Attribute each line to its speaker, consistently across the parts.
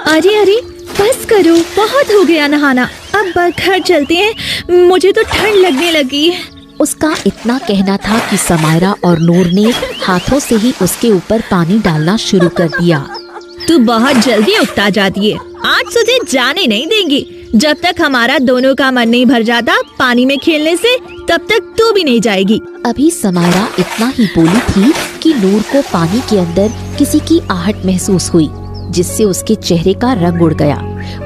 Speaker 1: अरे अरे बस करो, बहुत हो गया नहाना, अब घर चलते हैं, मुझे तो ठंड लगने लगी है।
Speaker 2: उसका इतना कहना था कि समायरा और नूर ने हाथों से ही उसके ऊपर पानी डालना शुरू कर दिया।
Speaker 1: तू बहुत जल्दी उकता जाती है, आज तुझे जाने नहीं देंगी। जब तक हमारा दोनों का मन नहीं भर जाता पानी में खेलने से, तब तक तू भी नहीं जाएगी।
Speaker 2: अभी समायरा इतना ही बोली थी कि नूर को पानी के अंदर किसी की आहट महसूस हुई, जिससे उसके चेहरे का रंग उड़ गया।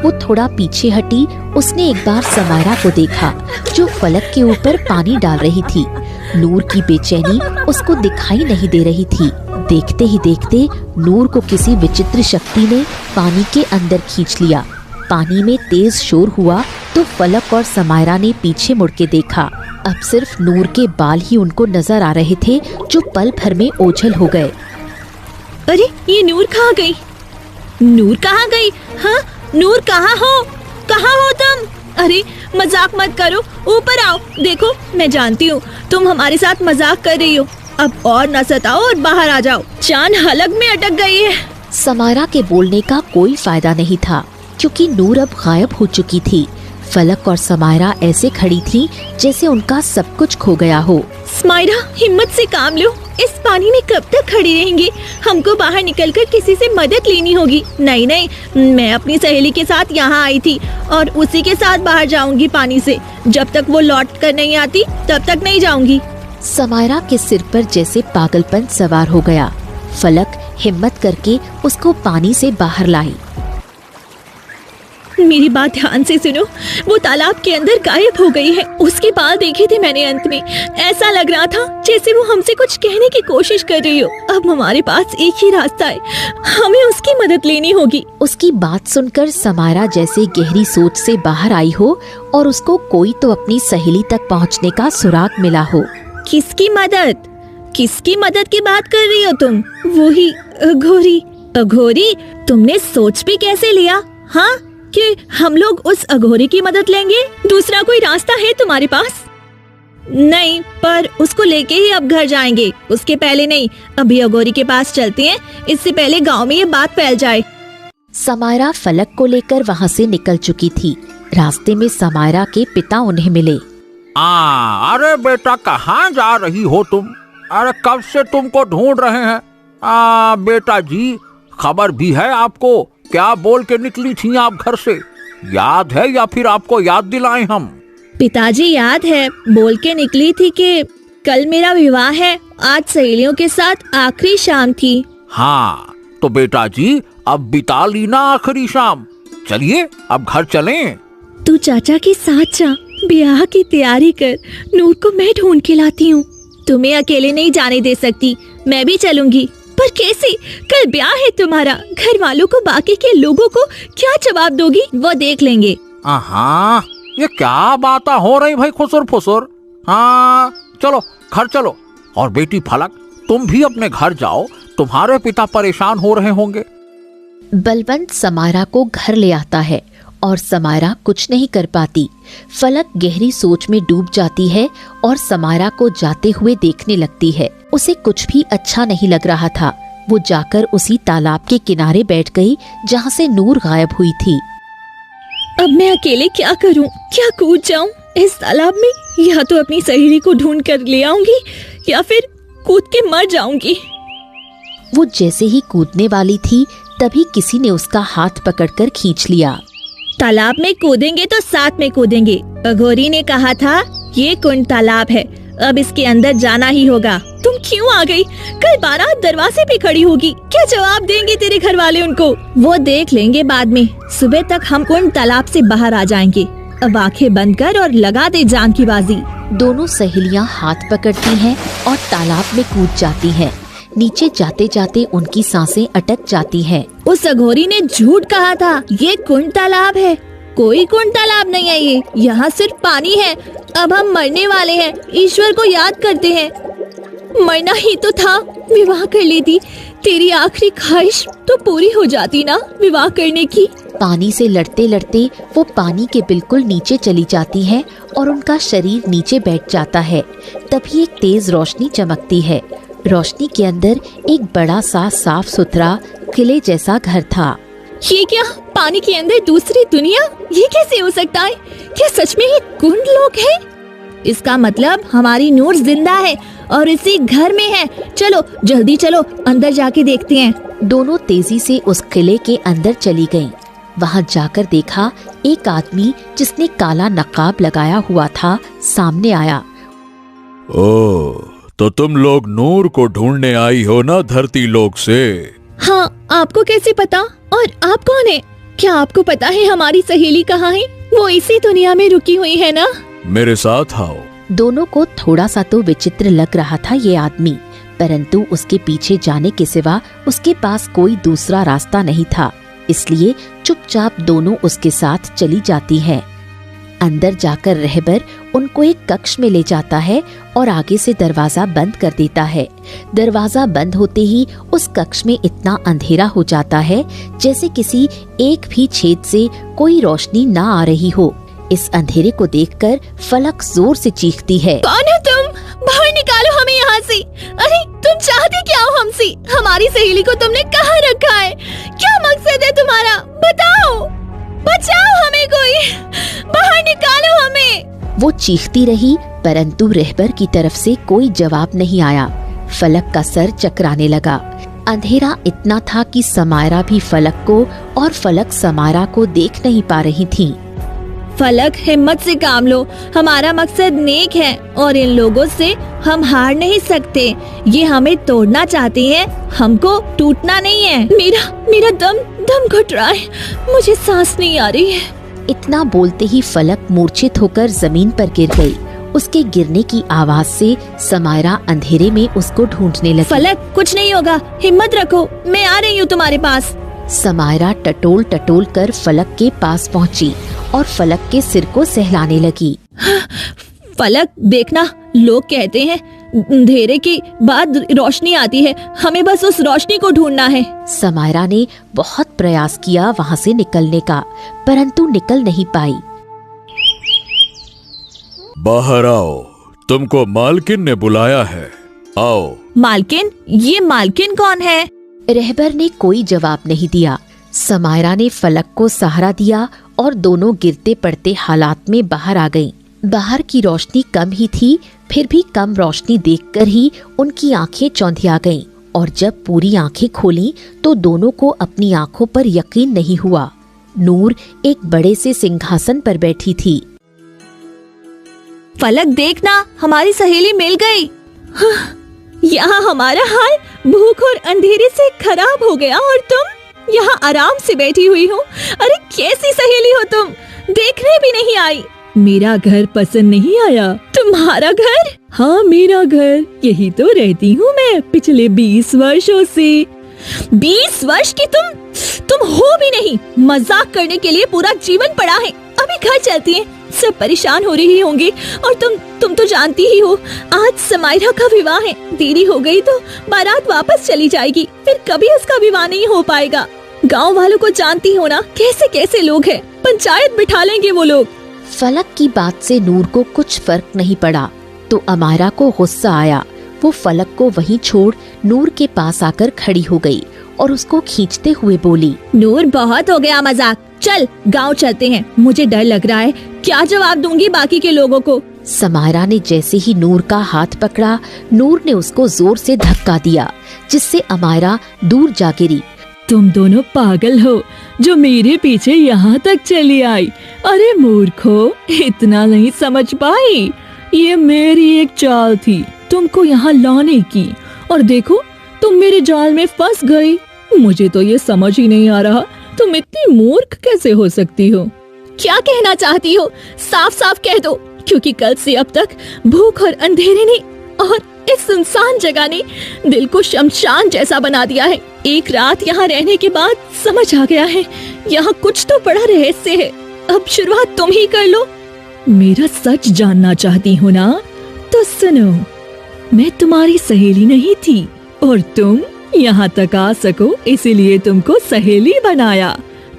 Speaker 2: वो थोड़ा पीछे हटी। उसने एक बार समायरा को देखा जो फलक के ऊपर पानी डाल रही थी। नूर की बेचैनी उसको दिखाई नहीं दे रही थी। देखते ही देखते नूर को किसी विचित्र शक्ति ने पानी के अंदर खींच लिया। पानी में तेज शोर हुआ तो फलक और समायरा ने पीछे मुड़ के देखा। अब सिर्फ नूर के बाल ही उनको नजर आ रहे थे, जो पल भर में ओझल हो गए।
Speaker 1: अरे ये नूर कहाँ गई? नूर कहाँ गई? हाँ नूर कहाँ हो? कहाँ हो तुम? अरे मजाक मत करो, ऊपर आओ। देखो मैं जानती हूँ तुम हमारे साथ मजाक कर रही हो, अब और न सताओ और बाहर आ जाओ, जान हलक में अटक गई है।
Speaker 2: समायरा के बोलने का कोई फायदा नहीं था, क्योंकि नूर अब गायब हो चुकी थी। फलक और समायरा ऐसे खड़ी थी जैसे उनका सब कुछ खो गया हो।
Speaker 1: समायरा हिम्मत से काम लो, इस पानी में कब तक खड़ी रहेंगी? हमको बाहर निकलकर किसी से मदद लेनी होगी। नहीं नहीं, मैं अपनी सहेली के साथ यहाँ आई थी और उसी के साथ बाहर जाऊंगी पानी से। जब तक वो लौट कर नहीं आती तब तक नहीं जाऊंगी।
Speaker 2: समायरा के सिर पर जैसे पागलपन सवार हो गया। फलक हिम्मत करके उसको पानी से बाहर लाई।
Speaker 1: मेरी बात ध्यान से सुनो, वो तालाब के अंदर गायब हो गई है। उसके बाल देखे थे मैंने अंत में, ऐसा लग रहा था जैसे वो हमसे कुछ कहने की कोशिश कर रही हो। अब हमारे पास एक ही रास्ता है, हमें उसकी मदद लेनी होगी।
Speaker 2: उसकी बात सुनकर समायरा जैसे गहरी सोच से बाहर आई हो और उसको कोई तो अपनी सहेली तक पहुँचने का सुराग मिला हो।
Speaker 1: किसकी मदद? किसकी मदद की बात कर रही हो तुम? वो ही अघोरी। अघोरी? तुमने सोच भी कैसे लिया हाँ कि हम लोग उस अघोरी की मदद लेंगे? दूसरा कोई रास्ता है तुम्हारे पास? नहीं, पर उसको लेके ही अब घर जाएंगे, उसके पहले नहीं। अभी अघोरी के पास चलते हैं, इससे पहले गांव में ये बात फैल जाए।
Speaker 2: समायरा फलक को लेकर वहाँ से निकल चुकी थी। रास्ते में समायरा के पिता उन्हें मिले।
Speaker 3: अरे बेटा कहाँ जा रही हो तुम? अरे कब से तुमको ढूंढ रहे हैं। बेटा जी, खबर भी है आपको? क्या बोल के निकली थी आप घर से? याद है या फिर आपको याद दिलाएं हम?
Speaker 1: पिताजी याद है, बोल के निकली थी कि कल मेरा विवाह है, आज सहेलियों के साथ आखिरी शाम थी।
Speaker 3: हाँ तो बेटा जी अब बिता ली ना आखिरी शाम। चलिए अब घर चलें।
Speaker 1: तू चाचा के साथ जा, ब्याह की तैयारी कर, नूर को मैं ढूंढ के लाती हूँ। तुम्हें अकेले नहीं जाने दे सकती, मैं भी चलूंगी। पर कैसे? कल ब्याह है तुम्हारा, घर वालों को, बाकी के लोगों को क्या जवाब दोगी? वो देख लेंगे।
Speaker 3: हाँ ये क्या बात हो रही भाई खुसुर फुसुर। हाँ चलो घर चलो। और बेटी फलक तुम भी अपने घर जाओ, तुम्हारे पिता परेशान हो रहे होंगे।
Speaker 2: बलवंत समायरा को घर ले आता है और समायरा कुछ नहीं कर पाती। फलक गहरी सोच में डूब जाती है और समायरा को जाते हुए देखने लगती है। उसे कुछ भी अच्छा नहीं लग रहा था। वो जाकर उसी तालाब के किनारे बैठ गई जहाँ से नूर गायब हुई थी।
Speaker 1: अब मैं अकेले क्या करूं? क्या कूद जाऊं इस तालाब में? या तो अपनी सहेली को ढूंढ कर ले आऊंगी या फिर कूद के मर जाऊंगी।
Speaker 2: वो जैसे ही कूदने वाली थी तभी किसी ने उसका हाथ पकड़कर खींच लिया।
Speaker 1: तालाब में कूदेंगे तो साथ में कूदेंगे। अघोरी ने कहा था ये कुंड तालाब है, अब इसके अंदर जाना ही होगा। तुम क्यों आ गई? कल बारात दरवाजे पे खड़ी होगी, क्या जवाब देंगे तेरे घर वाले उनको? वो देख लेंगे बाद में। सुबह तक हम कुंड तालाब से बाहर आ जाएंगे। अब आंखें बंद कर और लगा दे जान की बाजी।
Speaker 2: दोनों सहेलियां हाथ पकड़ती हैं और तालाब में कूद जाती हैं। नीचे जाते जाते उनकी सांसें अटक जाती हैं।
Speaker 1: उस अघोरी ने झूठ कहा था, ये कुंड तालाब है। कोई कुंड तालाब नहीं है ये, यहाँ सिर्फ पानी है। अब हम मरने वाले हैं, ईश्वर को याद करते हैं। मरना ही तो था, विवाह कर लेती। तेरी आखिरी ख्वाहिश तो पूरी हो जाती ना विवाह करने की।
Speaker 2: पानी से लड़ते लड़ते वो पानी के बिल्कुल नीचे चली जाती है और उनका शरीर नीचे बैठ जाता है। तभी एक तेज रोशनी चमकती है। रोशनी के अंदर एक बड़ा सा साफ सुथरा किले जैसा घर था।
Speaker 1: ये क्या, पानी के अंदर दूसरी दुनिया? ये कैसे हो सकता है? क्या सच में ये कुंड लोग हैं? इसका मतलब हमारी नूर जिंदा है और इसी घर में है। चलो जल्दी चलो, अंदर जाके देखते हैं।
Speaker 2: दोनों तेजी से उस किले के अंदर चली गईं। वहां जाकर देखा एक आदमी जिसने काला नकाब लगाया हुआ था सामने आया।
Speaker 4: ओह, तो तुम लोग नूर को ढूंढने आई हो ना धरती लोक से?
Speaker 1: हाँ, आपको कैसे पता? और आप कौन है? क्या आपको पता है हमारी सहेली कहाँ है? वो इसी दुनिया में रुकी हुई है ना?
Speaker 4: मेरे साथ आओ।
Speaker 2: दोनों को थोड़ा सा तो विचित्र लग रहा था ये आदमी, परंतु उसके पीछे जाने के सिवा उसके पास कोई दूसरा रास्ता नहीं था, इसलिए चुपचाप दोनों उसके साथ चली जाती है। अंदर जाकर रहबर उनको एक कक्ष में ले जाता है और आगे से दरवाजा बंद कर देता है। दरवाजा बंद होते ही उस कक्ष में इतना अंधेरा हो जाता है जैसे किसी एक भी छेद से कोई रोशनी ना आ रही हो। इस अंधेरे को देखकर फलक जोर से चीखती है।
Speaker 1: कौन हो तुम? बाहर निकालो हमें यहाँ से। अरे तुम चाहते क्या हो हमसे? हमारी सहेली को तुमने कहाँ रखा है? क्या मकसद है तुम्हारा? बताओ, बचाओ हमें कोई, बाहर निकालो हमें।
Speaker 2: वो चीखती रही परंतु रहबर की तरफ से कोई जवाब नहीं आया। फलक का सर चकराने लगा। अंधेरा इतना था कि समायरा भी फलक को और फलक समायरा को देख नहीं पा रही थी।
Speaker 1: फलक, हिम्मत से काम लो, हमारा मकसद नेक है और इन लोगों से हम हार नहीं सकते। ये हमें तोड़ना चाहते हैं, हमको टूटना नहीं है। मेरा दम घुट रहा है, मुझे सांस नहीं आ रही है।
Speaker 2: इतना बोलते ही फलक मूर्छित होकर जमीन पर गिर गई। उसके गिरने की आवाज से समायरा अंधेरे में उसको ढूंढने लगी।
Speaker 1: फलक, कुछ नहीं होगा, हिम्मत रखो, मैं आ रही हूँ तुम्हारे पास।
Speaker 2: समायरा टटोल टटोल कर फलक के पास पहुंची और फलक के सिर को सहलाने लगी।
Speaker 1: फलक, देखना, लोग कहते हैं अंधेरे के बाद रोशनी आती है, हमें बस उस रोशनी को ढूंढना है।
Speaker 2: समायरा ने बहुत प्रयास किया वहाँ से निकलने का, परंतु निकल नहीं पाई।
Speaker 4: बाहर आओ, तुमको मालकिन ने बुलाया है, आओ।
Speaker 1: मालकिन? ये मालकिन कौन है?
Speaker 2: रहबर ने कोई जवाब नहीं दिया। समायरा ने फलक को सहारा दिया और दोनों गिरते पड़ते हालात में बाहर आ गईं। बाहर की रोशनी कम ही थी, फिर भी कम रोशनी देखकर ही उनकी आंखें चौंधिया गईं और जब पूरी आंखें खोलीं तो दोनों को अपनी आंखों पर यकीन नहीं हुआ। नूर एक बड़े से सिंहासन पर बैठी थी।
Speaker 1: फलक, देखना, हमारी सहेली मिल गई। यहाँ हमारा हाल भूख और अंधेरे से खराब हो गया और तुम यहाँ आराम से बैठी हुई हो। अरे कैसी सहेली हो तुम, देखने भी नहीं आई। मेरा घर पसंद नहीं आया? तुम्हारा घर? हाँ, मेरा घर, यही तो रहती हूँ मैं पिछले 20 वर्षों से। 20 वर्ष की तुम हो भी नहीं। मजाक करने के लिए पूरा जीवन पड़ा है। अभी घर चलती हैं, सब परेशान हो रही होंगे और तुम तो जानती ही हो, आज समायरा का विवाह है। देरी हो गई तो बारात वापस चली जाएगी, फिर कभी उसका विवाह नहीं हो पाएगा। गांव वालों को जानती हो ना, कैसे कैसे लोग हैं, पंचायत बिठा लेंगे वो लोग।
Speaker 2: फलक की बात से नूर को कुछ फर्क नहीं पड़ा तो अमायरा को गुस्सा आया। वो फलक को वहीं छोड़ नूर के पास आकर खड़ी हो गई और उसको खींचते हुए बोली,
Speaker 1: नूर, बहुत हो गया मजाक, चल गांव चलते हैं। मुझे डर लग रहा है, क्या जवाब दूंगी बाकी के लोगों को।
Speaker 2: समायरा ने जैसे ही नूर का हाथ पकड़ा, नूर ने उसको जोर से धक्का दिया जिससे अमायरा दूर जा गिरी।
Speaker 1: तुम दोनों पागल हो जो मेरे पीछे यहाँ तक चली आई। अरे मूर्खो, इतना नहीं समझ पाई? ये मेरी एक चाल थी तुमको यहाँ लाने की, और देखो तुम मेरे जाल में फंस गई। मुझे तो ये समझ ही नहीं आ रहा, तुम इतनी मूर्ख कैसे हो सकती हो? क्या कहना चाहती हो? साफ साफ कह दो, क्योंकि कल से अब तक भूख और अंधेरे ने और इस सुनसान जगह ने दिल को शमशान जैसा बना दिया है। एक रात यहाँ रहने के बाद समझ आ गया है, यहाँ कुछ तो बड़ा रहस्य है। अब शुरुआत तुम ही कर लो। मेरा सच जानना चाहती हो ना? तो सुनो, मैं तुम्हारी सहेली नहीं थी और तुम यहाँ तक आ सको इसीलिए तुमको सहेली बनाया,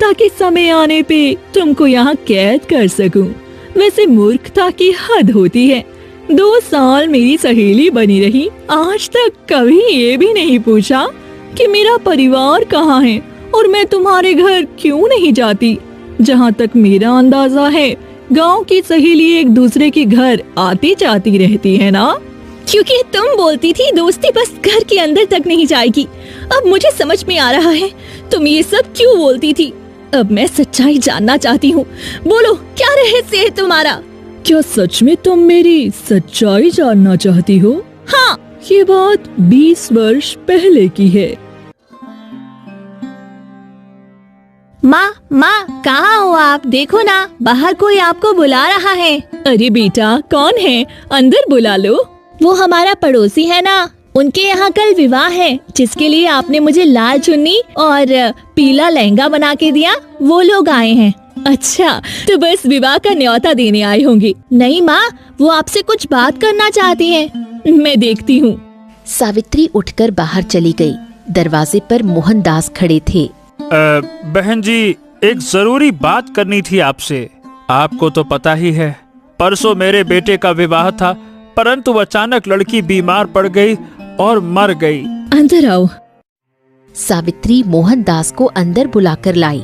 Speaker 1: ताकि समय आने पे तुमको यहाँ कैद कर सकूं। वैसे मूर्खता की हद होती है, 2 साल मेरी सहेली बनी रही, आज तक कभी ये भी नहीं पूछा कि मेरा परिवार कहाँ है और मैं तुम्हारे घर क्यों नहीं जाती। जहाँ तक मेरा अंदाजा है, गांव की सहेली एक दूसरे के घर आती जाती रहती है ना? क्योंकि तुम बोलती थी दोस्ती बस घर के अंदर तक नहीं जाएगी। अब मुझे समझ में आ रहा है तुम ये सब क्यों बोलती थी। अब मैं सच्चाई जानना चाहती हूँ। बोलो, क्या रहस्य है तुम्हारा? क्या सच में तुम मेरी सच्चाई जानना चाहती हो? हाँ, ये बात 20 वर्ष पहले की है। माँ, कहाँ हो आप? देखो ना, बाहर कोई आपको बुला रहा है। अरे बेटा, कौन है? अंदर बुला लो। वो हमारा पड़ोसी है ना, उनके यहाँ कल विवाह है, जिसके लिए आपने मुझे लाल चुन्नी और पीला लहंगा बना के दिया। वो लोग आए हैं। अच्छा, तो बस विवाह का न्योता देने आए होंगे। नहीं माँ, वो आपसे कुछ बात करना चाहती हैं। मैं देखती हूँ।
Speaker 2: सावित्री उठकर बाहर चली गई। दरवाजे पर मोहनदास खड़े थे।
Speaker 5: बहन जी, एक जरूरी बात करनी थी आपसे। आपको तो पता ही है, परसों मेरे बेटे का विवाह था, परंतु अचानक लड़की बीमार पड़ गई और मर गई।
Speaker 1: अंदर आओ।
Speaker 2: सावित्री मोहनदास को अंदर बुलाकर लाई।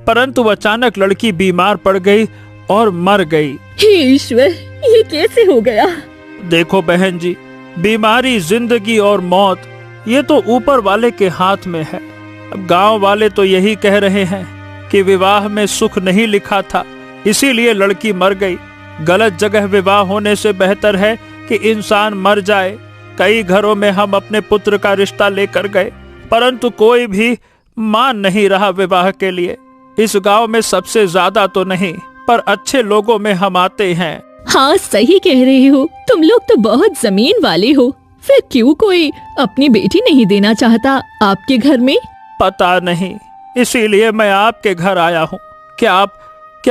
Speaker 5: परंतु अचानक लड़की बीमार पड़ गई और मर गई।
Speaker 1: हे ईश्वर, ये कैसे हो गया?
Speaker 5: देखो बहन जी, बीमारी, जिंदगी और मौत, ये तो ऊपर वाले के हाथ में है। अब गांव वाले तो यही कह रहे हैं कि विवाह में सुख नहीं लिखा था, इसीलिए लड़की मर गई। गलत जगह विवाह होने से बेहतर है कि इंसान मर जाए। कई घरों में हम अपने पुत्र का रिश्ता लेकर गए, परंतु कोई भी मान नहीं रहा विवाह के लिए। इस गांव में सबसे ज्यादा तो नहीं, पर अच्छे लोगों में हम आते हैं।
Speaker 1: हाँ, सही कह रहे हो। तुम लोग तो बहुत जमीन वाले हो। फिर क्यों कोई अपनी बेटी नहीं देना चाहता आपके घर में?
Speaker 5: पता नहीं, इसीलिए मैं आपके घर आया हूँ। क्या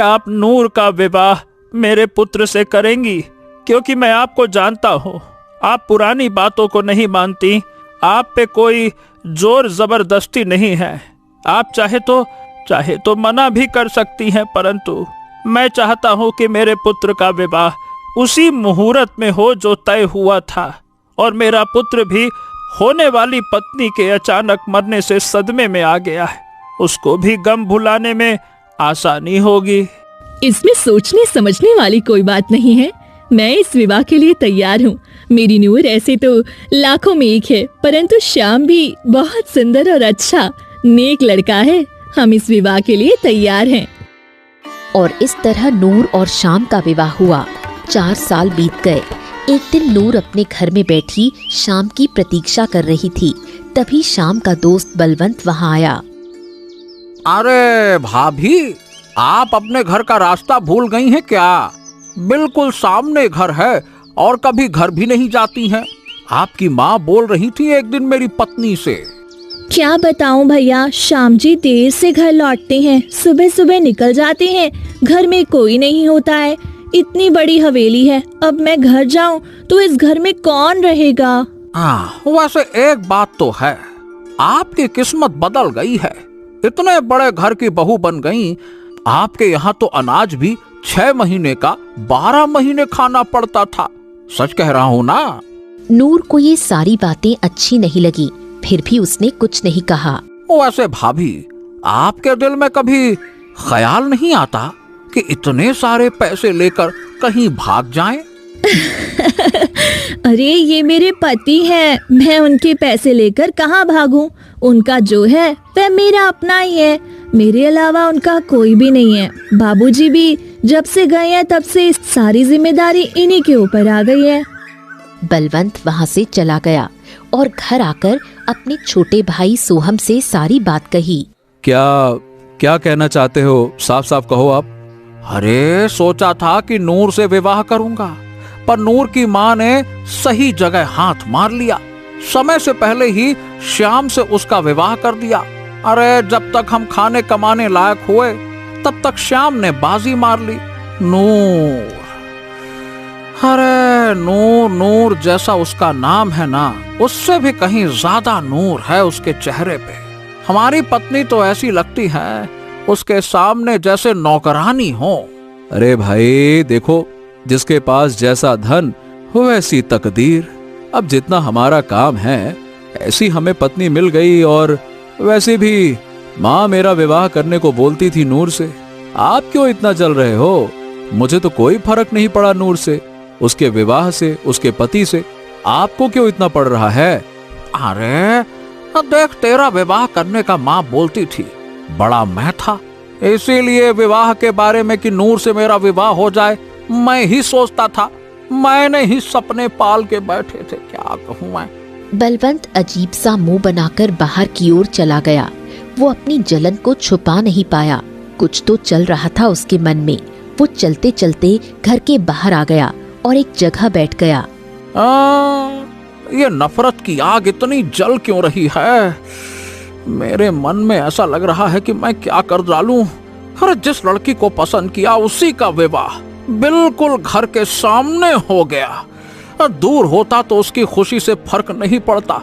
Speaker 5: आप नूर का विवाह मेरे पुत्र से करेंगी? क्योंकि मैं आपको जानता हूँ, आप पुरानी बातों को नहीं मानती। आप पे कोई जोर जबरदस्ती नहीं है। आप चाहे तो मना भी कर सकती हैं, परंतु मैं चाहता हूँ कि मेरे पुत्र का विवाह उसी मुहूर्त में हो जो तय हुआ था, और मेरा पुत्र भी होने वाली पत्नी के अचानक मरने से सदमे में आ गया है। उसको भी गम भुलाने में आसानी होगी।
Speaker 1: इसमें सोचने समझने वाली कोई बात नहीं है। मैं इस विवाह के लिए तैयार हूँ। मेरी नूर ऐसे तो लाखों में एक है, परंतु श्याम भी बहुत सुंदर और अच्छा नेक लड़का है। हम इस विवाह के लिए तैयार हैं।
Speaker 2: और इस तरह नूर और श्याम का विवाह हुआ। 4 साल बीत गए। एक दिन नूर अपने घर में बैठी श्याम की प्रतीक्षा कर रही थी। तभी श्याम का दोस्त बलवंत वहाँ आया।
Speaker 3: अरे भाभी, आप अपने घर का रास्ता भूल गई हैं क्या? बिल्कुल सामने घर है और कभी घर भी नहीं जाती हैं। आपकी माँ बोल रही थी एक दिन मेरी पत्नी से।
Speaker 1: क्या बताऊं भैया, श्याम जी देर से घर लौटते हैं, सुबह सुबह निकल जाते हैं, घर में कोई नहीं होता है। इतनी बड़ी हवेली है, अब मैं घर जाऊं तो इस घर में कौन रहेगा?
Speaker 3: वैसे एक बात तो है, आपकी किस्मत बदल गई है। इतने बड़े घर की बहू बन गई। आपके यहाँ तो अनाज भी 6 महीने का 12 महीने खाना पड़ता था। सच कह रहा हूँ ना?
Speaker 2: नूर को ये सारी बातें अच्छी नहीं लगी, फिर भी उसने कुछ नहीं कहा।
Speaker 3: वैसे भाभी, आपके दिल में कभी ख्याल नहीं आता कि इतने सारे पैसे लेकर कहीं भाग जाएं?
Speaker 1: अरे ये मेरे पति हैं, मैं उनके पैसे लेकर कहाँ भागूं? उनका जो है वह मेरा अपना ही है, मेरे अलावा उनका कोई भी नहीं है। बाबूजी भी जब से गए हैं तब से सारी जिम्मेदारी इन्हीं के ऊपर आ गई है।
Speaker 2: बलवंत वहाँ से चला गया और घर आकर अपने छोटे भाई सोहम से सारी बात कही।
Speaker 4: क्या कहना चाहते हो? साफ साफ कहो आप।
Speaker 3: अरे सोचा था कि नूर से विवाह करूंगा, पर नूर की माँ ने सही जगह हाथ मार लिया। समय से पहले ही श्याम से उसका विवाह कर दिया। अरे जब तक हम खाने कमाने लायक हुए तब तक श्याम ने बाजी मार ली। नूर, अरे नूर जैसा उसका नाम है ना, उससे भी कहीं ज्यादा नूर है उसके चेहरे पे। हमारी पत्नी तो ऐसी लगती है उसके सामने जैसे नौकरानी हो।
Speaker 4: अरे भाई देखो, जिसके पास जैसा धन वैसी तकदीर। अब जितना हमारा काम है ऐसी हमें पत्नी मिल गई, और वैसे भी माँ मेरा विवाह करने को बोलती थी नूर से। आप क्यों इतना जल रहे हो? मुझे तो कोई फर्क नहीं पड़ा नूर से, उसके विवाह से, उसके पति से। आपको क्यों इतना पड़ रहा है?
Speaker 3: अरे देख, तेरा विवाह करने का माँ बोलती थी, बड़ा मैं था, इसीलिए विवाह के बारे में कि नूर से मेरा विवाह हो जाए मैं ही सोचता था। मैंने ही सपने पाल के बैठे थे, क्या कहूँ मैं।
Speaker 2: बलवंत अजीब सा मुंह बनाकर बाहर की ओर चला गया। वो अपनी जलन को छुपा नहीं पाया, कुछ तो चल रहा था उसके मन में। वो चलते चलते घर के बाहर आ गया और एक जगह बैठ गया।
Speaker 3: ये नफरत की आग इतनी जल क्यों रही है? मेरे मन में ऐसा लग रहा है कि मैं क्या कर डालूं। अरे जिस लड़की को पसंद किया उसी का विवाह बिल्कुल घर के सामने हो गया। दूर होता तो उसकी खुशी से फर्क नहीं पड़ता,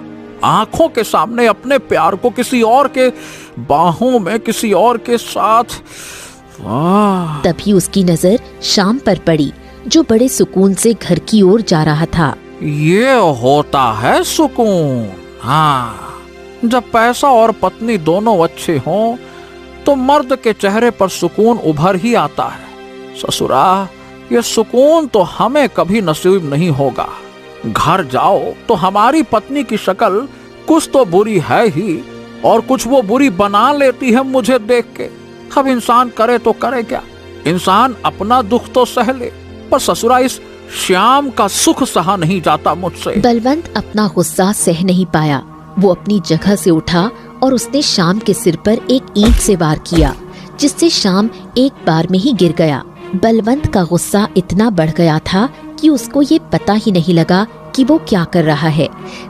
Speaker 3: आंखों के सामने अपने प्यार को किसी और के बाहों में किसी और के साथ। वाह!
Speaker 2: तभी उसकी नजर शाम पर पड़ी, जो बड़े सुकून से घर की ओर जा रहा था।
Speaker 3: ये होता है सुकून। हाँ, जब पैसा और पत्नी दोनों अच्छे हों तो मर्द के चेहरे पर सुकून उभर ही आता है। ससुरा, ये सुकून तो हमें कभी नसीब नहीं होगा। घर जाओ तो हमारी पत्नी की शक्ल कुछ तो बुरी है ही, और कुछ वो बुरी बना लेती है मुझे देख के। अब इंसान करे तो करे क्या? इंसान अपना दुख तो सह ले, पर ससुरा इस श्याम का सुख सहा नहीं जाता मुझसे।
Speaker 2: बलवंत अपना गुस्सा सह नहीं पाया। वो अपनी जगह से उठा और उसने शाम के सिर पर एक ईंट से वार किया, जिससे शाम एक बार में ही गिर गया। बलवंत का गुस्सा इतना बढ़ गया था कि उसको ये पता ही नहीं लगा कि वो क्या कर रहा है।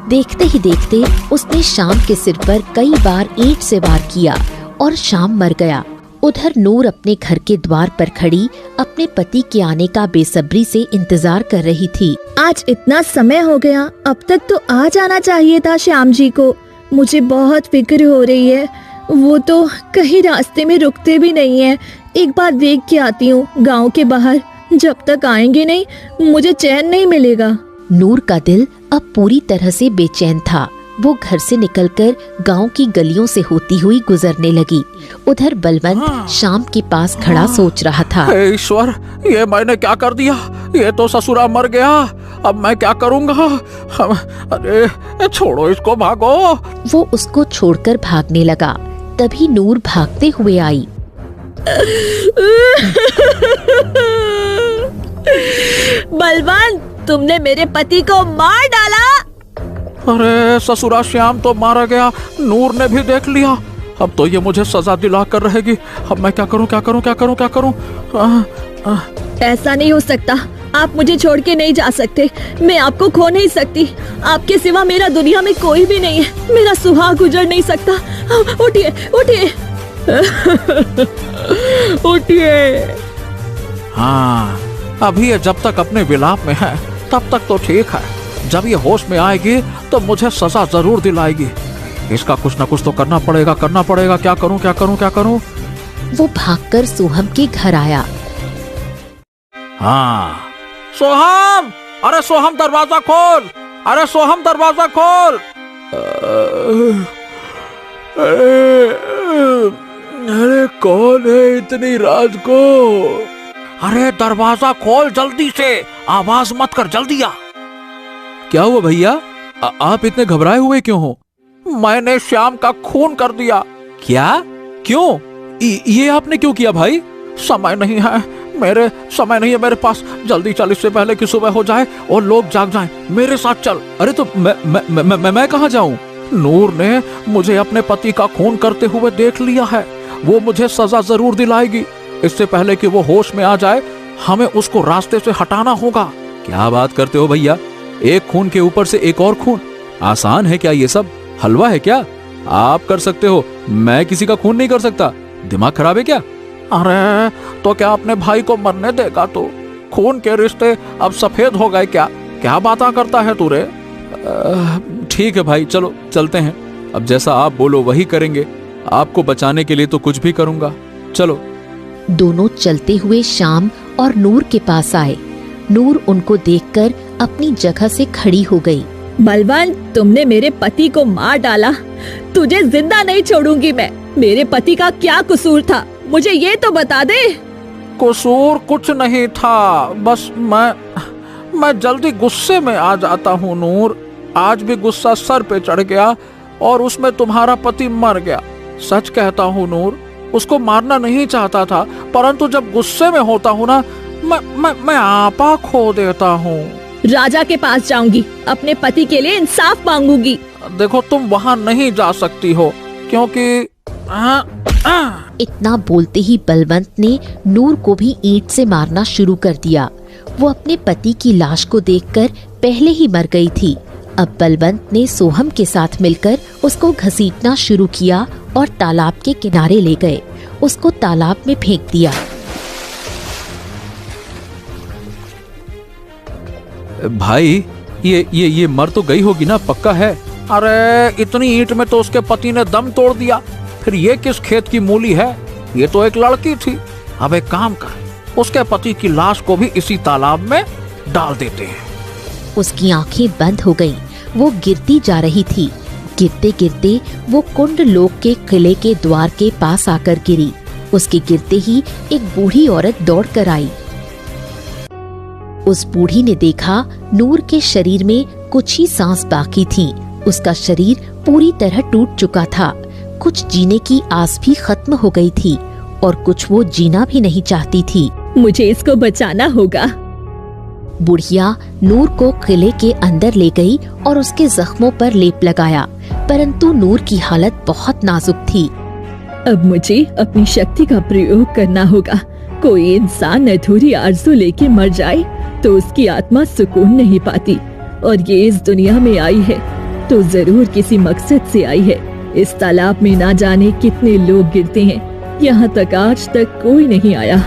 Speaker 2: देखते ही देखते उसने शाम के सिर पर कई बार ईंट से वार किया और शाम मर गया। उधर नूर अपने घर के द्वार पर खड़ी अपने पति के आने का बेसब्री से इंतजार कर रही थी।
Speaker 1: आज इतना समय हो गया, अब तक तो आ जाना चाहिए था श्याम जी को। मुझे बहुत फिक्र हो रही है, वो तो कहीं रास्ते में रुकते भी नहीं है। एक बार देख के आती हूँ गांव के बाहर, जब तक आएंगे नहीं मुझे चैन नहीं मिलेगा।
Speaker 2: नूर का दिल अब पूरी तरह से बेचैन था। वो घर से निकलकर गांव की गलियों से होती हुई गुजरने लगी। उधर बलवंत शाम के पास खड़ा सोच रहा था।
Speaker 3: हे ईश्वर, ये मैंने क्या कर दिया? ये तो ससुरा मर गया, अब मैं क्या करूँगा? अरे छोड़ो इसको, भागो।
Speaker 2: वो उसको छोड़कर भागने लगा। तभी नूर भागते हुए आई।
Speaker 1: बलवंत, तुमने मेरे पति को मार डाला।
Speaker 3: अरे ससुरा श्याम तो मारा गया, नूर ने भी देख लिया। अब तो ये मुझे सजा दिला कर रहेगी। अब मैं क्या करूं, क्या करूं, क्या करूं, क्या करूं?
Speaker 1: ऐसा नहीं हो सकता, आप मुझे छोड़ के नहीं जा सकते। मैं आपको खो नहीं सकती। आपके सिवा मेरा दुनिया में कोई भी नहीं है। मेरा सुहाग गुजर नहीं सकता। उठिए, उठिए। उठिए।
Speaker 3: हाँ, अभी ये जब तक अपने विलाप में है तब तक तो ठीक है। जब ये होश में आएगी तो मुझे सजा जरूर दिलाएगी। इसका कुछ न कुछ तो करना पड़ेगा, करना पड़ेगा। क्या करूं, क्या करूं, क्या करूं?
Speaker 2: वो भागकर सोहम के घर आया।
Speaker 3: हाँ, सोहम! अरे सोहम, दरवाजा खोल! अरे सोहम, दरवाजा खोल!
Speaker 4: अरे कौन है इतनी रात को?
Speaker 3: अरे दरवाजा खोल जल्दी से, आवाज मत कर, जल्दी आ।
Speaker 4: क्या हुआ भैया? आप इतने घबराए हुए क्यों हो?
Speaker 3: मैंने श्याम का खून कर दिया।
Speaker 4: क्या? क्यों? ये आपने क्यों किया भाई?
Speaker 3: समय नहीं है मेरे पास। जल्दी चल, इससे पहले कि सुबह हो जाए और लोग जाग जाएं। मेरे साथ चल।
Speaker 4: अरे तो मैं कहाँ जाऊं?
Speaker 3: नूर ने मुझे अपने पति का खून करते हुए देख लिया है। वो मुझे सजा जरूर दिलाएगी। इससे पहले कि वो होश में आ जाए हमें उसको रास्ते से हटाना होगा।
Speaker 4: क्या बात करते हो भैया? एक खून के ऊपर से एक और खून? आसान है क्या ये सब? हलवा है क्या? आप कर सकते हो, मैं किसी का खून नहीं कर सकता। दिमाग खराब है क्या?
Speaker 3: अरे तो क्या अपने भाई को मरने देगा तू? खून के रिश्ते अब सफेद हो गए क्या? क्या बातें करता है तू रे?
Speaker 4: ठीक है भाई, चलो चलते हैं। अब जैसा आप बोलो वही करेंगे। आपको बचाने के लिए तो कुछ भी करूंगा। चलो।
Speaker 2: दोनों चलते हुए शाम और नूर के पास आए। नूर उनको देखकर अपनी जगह से खड़ी हो गई।
Speaker 1: बलवंत, तुमने मेरे पति को मार डाला, तुझे जिंदा नहीं छोड़ूंगी मैं। मेरे पति का क्या कसूर था, मुझे ये तो बता दे।
Speaker 3: कसूर कुछ नहीं था, बस मैं जल्दी गुस्से में आ जाता हूँ नूर। आज भी गुस्सा सर पे चढ़ गया और उसमें तुम्हारा पति मर गया। सच कहता हूँ नूर, उसको मारना नहीं चाहता था, परंतु जब गुस्से में होता हूँ ना, मैं आपा खो देता हूँ।
Speaker 1: राजा के पास जाऊंगी, अपने पति के लिए इंसाफ मांगूंगी।
Speaker 3: देखो, तुम वहाँ नहीं जा सकती हो क्योंकि
Speaker 2: इतना बोलते ही बलवंत ने नूर को भी ईंट से मारना शुरू कर दिया। वो अपने पति की लाश को देखकर पहले ही मर गई थी। अब बलवंत ने सोहम के साथ मिलकर उसको घसीटना शुरू किया और तालाब के किनारे ले गए। उसको तालाब में फेंक दिया।
Speaker 4: भाई, ये मर तो गई होगी ना, पक्का है?
Speaker 3: अरे इतनी ईंट में तो उसके पति ने दम तोड़ दिया, फिर ये किस खेत की मूली है? ये तो एक लड़की थी। अब एक काम कर, उसके पति की लाश को भी इसी तालाब में डाल देते हैं।
Speaker 2: उसकी आंखें बंद हो गईं। वो गिरती जा रही थी। गिरते गिरते वो कुंड लोक के किले के द्वार के पास आकर गिरी। उसके गिरते ही एक बूढ़ी औरत दौड़ कर आई। उस बूढ़ी ने देखा नूर के शरीर में कुछ ही सांस बाकी थी। उसका शरीर पूरी तरह टूट चुका था। कुछ जीने की आस भी खत्म हो गई थी और कुछ वो जीना भी नहीं चाहती थी।
Speaker 1: मुझे इसको बचाना होगा।
Speaker 2: बुढ़िया नूर को किले के अंदर ले गई और उसके जख्मों पर लेप लगाया, परंतु नूर की हालत बहुत नाजुक थी।
Speaker 1: अब मुझे अपनी शक्ति का प्रयोग करना होगा। कोई इंसान अधूरी आरज़ू लेके मर जाए तो उसकी आत्मा सुकून नहीं पाती, और ये इस दुनिया में आई है तो जरूर किसी मकसद से आई है। इस तालाब में ना जाने कितने लोग गिरते हैं, यहाँ तक आज तक कोई नहीं आया।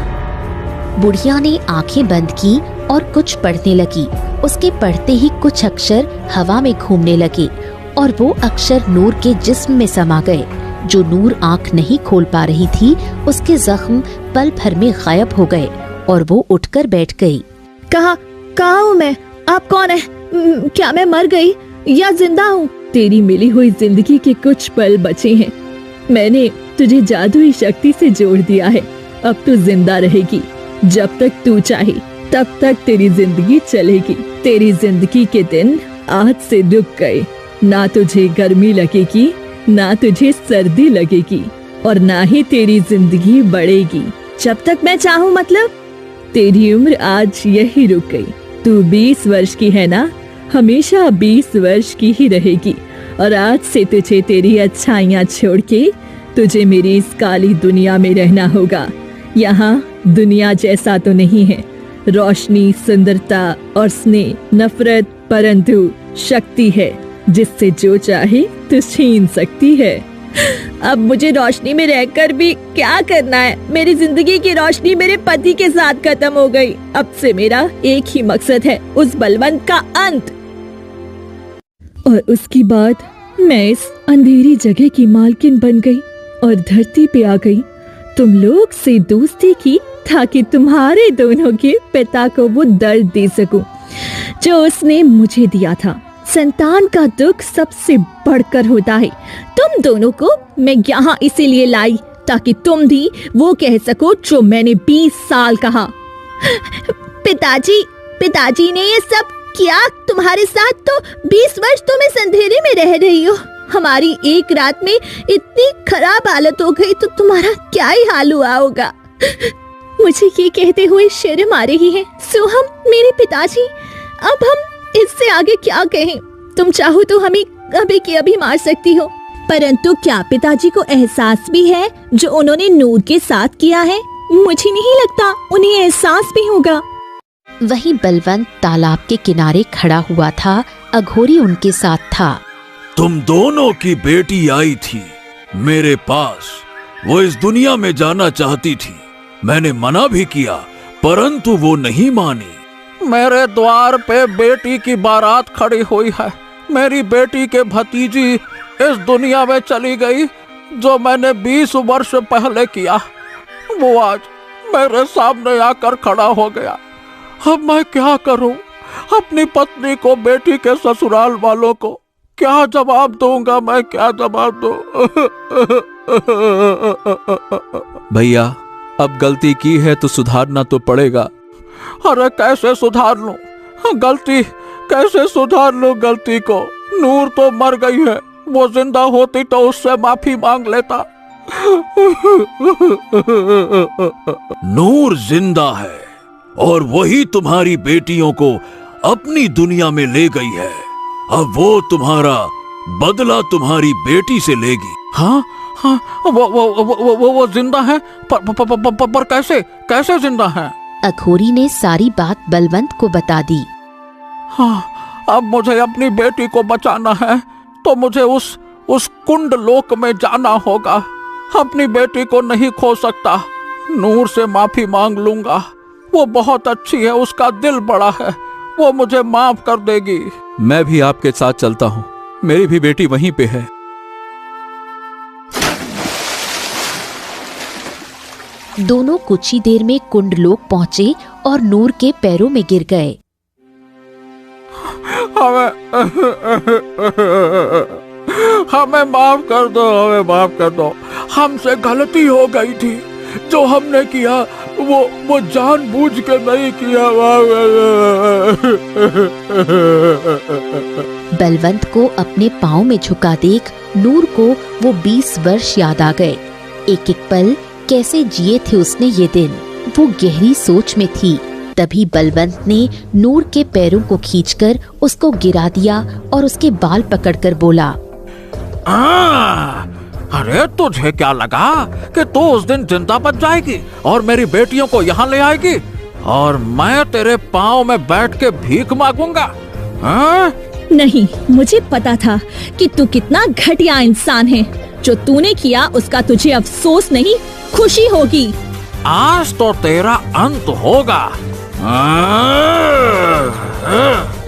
Speaker 2: बुढ़िया ने आंखें बंद की और कुछ पढ़ने लगी। उसके पढ़ते ही कुछ अक्षर हवा में घूमने लगे और वो अक्षर नूर के जिस्म में समा गए। जो नूर आंख नहीं खोल पा रही थी, उसके जख्म पल भर में गायब हो गए और वो उठकर बैठ गई।
Speaker 1: कहाँ हूँ मैं? आप कौन है? क्या मैं मर गई या जिंदा हूँ? तेरी मिली हुई जिंदगी के कुछ पल बचे हैं। मैंने तुझे जादुई शक्ति से जोड़ दिया है। अब तू जिंदा रहेगी। जब तक तू चाहे तब तक तेरी जिंदगी चलेगी। तेरी जिंदगी के दिन आज से रुक गए। ना तुझे गर्मी लगेगी, ना तुझे सर्दी लगेगी, और ना ही तेरी जिंदगी बढ़ेगी। जब तक मैं चाहूँ, मतलब तेरी उम्र आज यही रुक गई। तू 20 वर्ष की है ना, हमेशा 20 वर्ष की ही रहेगी। और आज से तुझे तेरी अच्छाइयाँ छोड़ के तुझे मेरी इस काली दुनिया में रहना होगा। यहाँ दुनिया जैसा तो नहीं है, रोशनी, सुंदरता और स्नेह, नफरत, परंतु शक्ति है जिससे जो चाहे तो छीन सकती है। अब मुझे रोशनी में रहकर भी क्या करना है? मेरी जिंदगी की रोशनी मेरे पति के साथ खत्म हो गई। अब से मेरा एक ही मकसद है, उस बलवंत का अंत। और उसके बाद मैं इस अंधेरी जगह की मालकिन बन गई और धरती पे आ गई। तुम लोग से दोस्ती की ताकि तुम्हारे दोनों के पिता को वो दर्द दे सकूं जो उसने मुझे दिया था। संतान का दुख सबसे बढ़कर होता है। तुम दोनों को मैं यहाँ इसीलिए लाई ताकि तुम भी वो कह सको जो मैंने 20 साल कहा। पिताजी ने ये सब किया तुम्हारे साथ, तो 20 वर्ष तो मैं अंधेरे में रह रही हो। हमारी एक रात में इतनी खराब हालत हो गई तो तुम्हारा क्या ही हाल हुआ होगा। मुझे ये कहते हुए शर्म आ रही है। सोहम, मेरे पिताजी, अब हम इससे आगे क्या कहें? तुम चाहो तो हमें अभी के अभी मार सकती हो, परंतु क्या पिताजी को एहसास भी है जो उन्होंने नूर के साथ किया है? मुझे नहीं लगता उन्हें एहसास भी होगा।
Speaker 2: वहीं बलवंत तालाब के किनारे खड़ा हुआ था। अघोरी उनके साथ था।
Speaker 6: तुम दोनों की बेटी आई थी मेरे पास। वो इस दुनिया में जाना चाहती थी। मैंने मना भी किया, परंतु वो नहीं मानी।
Speaker 3: मेरे द्वार पे बेटी की बारात खड़ी हुई है। मेरी बेटी के भतीजी इस दुनिया में चली गई। जो मैंने 20 वर्ष पहले किया वो आज मेरे सामने आकर खड़ा हो गया। अब मैं क्या करूं? अपनी पत्नी को, बेटी के ससुराल वालों को क्या जवाब दूंगा? मैं क्या जवाब दूं?
Speaker 4: भैया, अब गलती की है तो सुधारना तो पड़ेगा।
Speaker 3: अरे कैसे सुधार लूं? गलती कैसे सुधार लूं गलती को? नूर तो मर गई है, वो जिंदा होती तो उससे माफी मांग लेता।
Speaker 6: नूर जिंदा है और वही तुम्हारी बेटियों को अपनी दुनिया में ले गई है। अब वो तुम्हारा बदला तुम्हारी बेटी से लेगी।
Speaker 3: हाँ हाँ, वो जिंदा है, पर कैसे कैसे जिंदा है?
Speaker 2: अघोरी ने सारी बात बलवंत को बता दी।
Speaker 3: हाँ, अब मुझे अपनी बेटी को बचाना है तो मुझे उस कुंड लोक में जाना होगा। अपनी बेटी को नहीं खो सकता। नूर से माफी मांग लूंगा, वो बहुत अच्छी है, उसका दिल बड़ा है, वो मुझे माफ कर देगी।
Speaker 4: मैं भी आपके साथ चलता हूँ, मेरी भी बेटी वहीं पे है।
Speaker 2: दोनों कुछ ही देर में कुंडलोक पहुंचे और नूर के पैरों में गिर गए।
Speaker 3: हमें माफ कर दो, हमें माफ कर दो। हमसे गलती हो गई थी, जो हमने किया वो जानबूझ के नहीं किया।
Speaker 2: बलवंत को अपने पाँव में झुका देख नूर को वो 20 वर्ष याद आ गए। एक एक पल कैसे जिए थे उसने ये दिन। वो गहरी सोच में थी। तभी बलवंत ने नूर के पैरों को खींचकर उसको गिरा दिया और उसके बाल पकड़कर बोला,
Speaker 3: अरे तुझे क्या लगा कि तू उस दिन जिंदा बच जाएगी और मेरी बेटियों को यहाँ ले आएगी और मैं तेरे पाँव में बैठ के भीख मांगूंगा?
Speaker 1: नहीं, मुझे पता था कि तू कितना घटिया इंसान है। जो तूने किया उसका तुझे अफसोस नहीं, खुशी होगी।
Speaker 3: आज तो तेरा अंत होगा।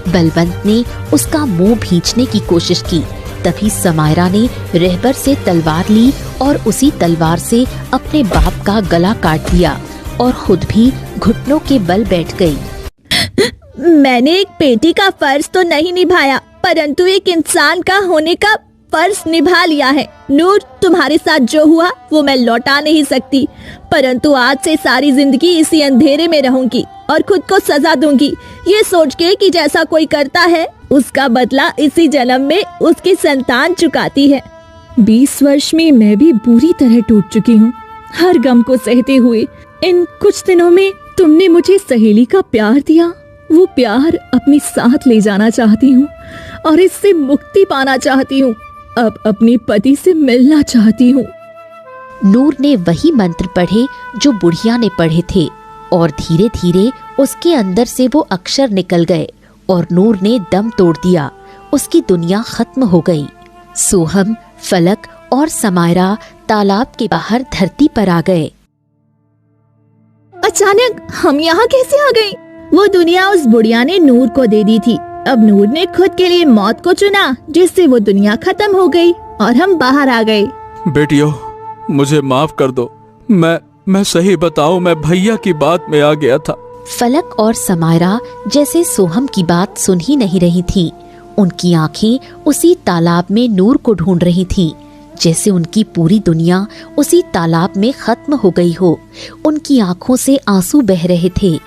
Speaker 2: बलवंत ने उसका मुंह भींचने की कोशिश की। तभी समायरा ने रहबर से तलवार ली और उसी तलवार से अपने बाप का गला काट दिया और खुद भी घुटनों के बल बैठ गई।
Speaker 1: मैंने एक बेटी का फर्ज तो नहीं निभाया, परंतु एक इंसान का होने का फर्ज निभा लिया है। नूर, तुम्हारे साथ जो हुआ वो मैं लौटा नहीं सकती, परंतु आज से सारी जिंदगी इसी अंधेरे में रहूंगी और खुद को सजा दूंगी, ये सोच के कि जैसा कोई करता है उसका बदला इसी जन्म में उसकी संतान चुकाती है। 20 वर्ष में मैं भी बुरी तरह टूट चुकी हूँ, हर गम को सहते हुए। इन कुछ दिनों में तुमने मुझे सहेली का प्यार दिया, वो प्यार अपने साथ ले जाना चाहती हूँ और इससे मुक्ति पाना चाहती हूँ। अब अपने पति से मिलना चाहती हूँ।
Speaker 2: नूर ने वही मंत्र पढ़े जो बुढ़िया ने पढ़े थे और धीरे धीरे उसके अंदर से वो अक्षर निकल गए और नूर ने दम तोड़ दिया। उसकी दुनिया खत्म हो गई। सोहम, फलक और समायरा तालाब के बाहर धरती पर आ गए।
Speaker 1: अचानक हम यहाँ कैसे आ गए? वो दुनिया उस बुढ़िया ने नूर को दे दी थी। अब नूर ने खुद के लिए मौत को चुना, जिससे वो दुनिया खत्म हो गई और हम बाहर आ गए।
Speaker 4: बेटियों, मुझे माफ कर दो। मैं सही बताऊं, मैं भैया की बात में आ गया था।
Speaker 2: फलक और समायरा जैसे सोहम की बात सुन ही नहीं रही थी। उनकी आंखें उसी तालाब में नूर को ढूंढ रही थी, जैसे उनकी पूरी दुनिया उसी तालाब में खत्म हो गई हो। उनकी आंखों से आंसू बह रहे थे।